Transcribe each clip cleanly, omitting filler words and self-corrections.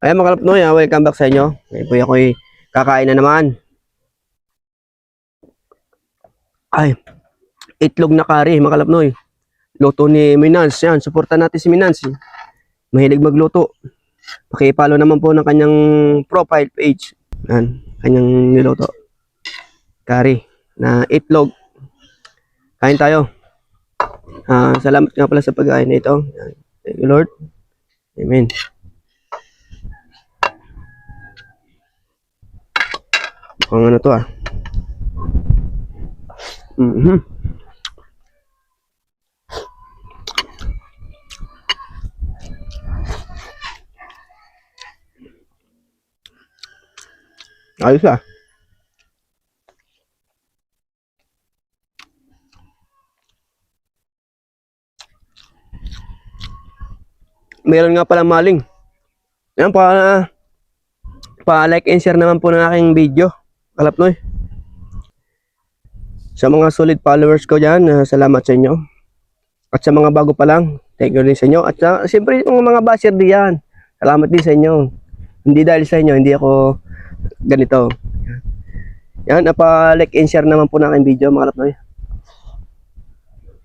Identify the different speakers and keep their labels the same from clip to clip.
Speaker 1: Ayan mga kalapnoy, welcome back sa inyo. Ngayon po ako'y kakain na naman. Ay, itlog na kari mga kalapnoy. Luto ni Minans. Yan, suportan natin si Minans. Mahilig magluto. Paki-follow naman po ng kanyang profile page. Yan, kanyang niluto. Kari na itlog. Kain tayo. Salamat nga pala sa pagkain na ito. Thank you Lord. Amen. Kung ano to Ayos Meron nga palang maling. Yan, pa-like and share naman po ng aking video. Kalapnoy. Sa mga solid followers ko dyan, salamat sa inyo. At sa mga bago pa lang, thank you din sa inyo. At siyempre yung mga basher diyan, salamat din sa inyo. Hindi dahil sa inyo, hindi ako ganito. Yan, pa-like and share naman po ng aking video, mga kalapnoy.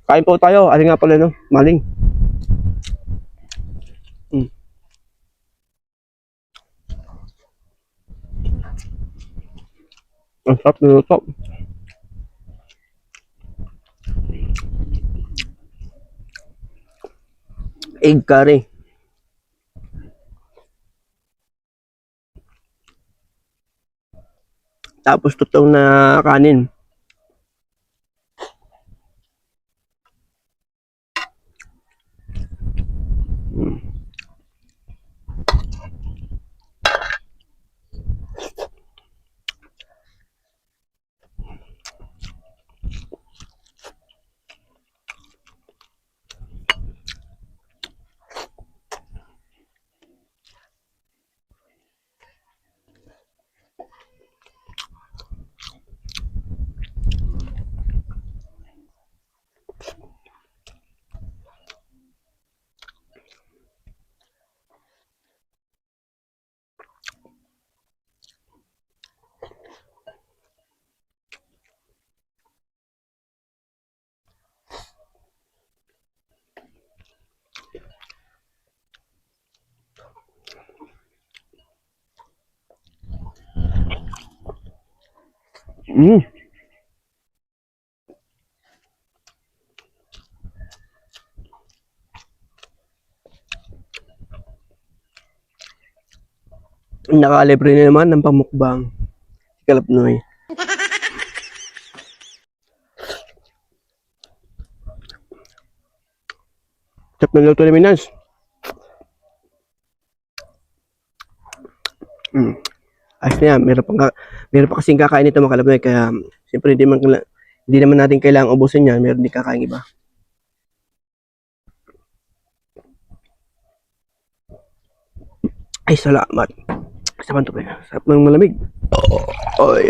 Speaker 1: Kain po tayo. Alin nga pala, no? Maling. Ang sarap niluto. Egg curry. Tapos tutong na kanin. Nakalibre na naman ng pamukbang. Kalapnoy. Sarap na luto ni Minans. Ayos na yan. Meron pa kasing kakain ito mga kalapnoy. Kaya siyempre hindi naman natin kailangang ubusin yan. Meron din kakain iba. Ay, salamat. Sarap to pa. Sarap ng malamig. Oy.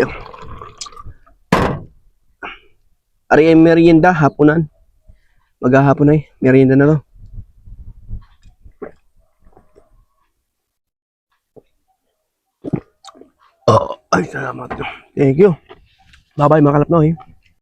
Speaker 1: Ari ay merienda, hapunan. Maghahapon ay, merienda na to. Ay, salamat. Thank you. Bye-bye mga kalapnoy.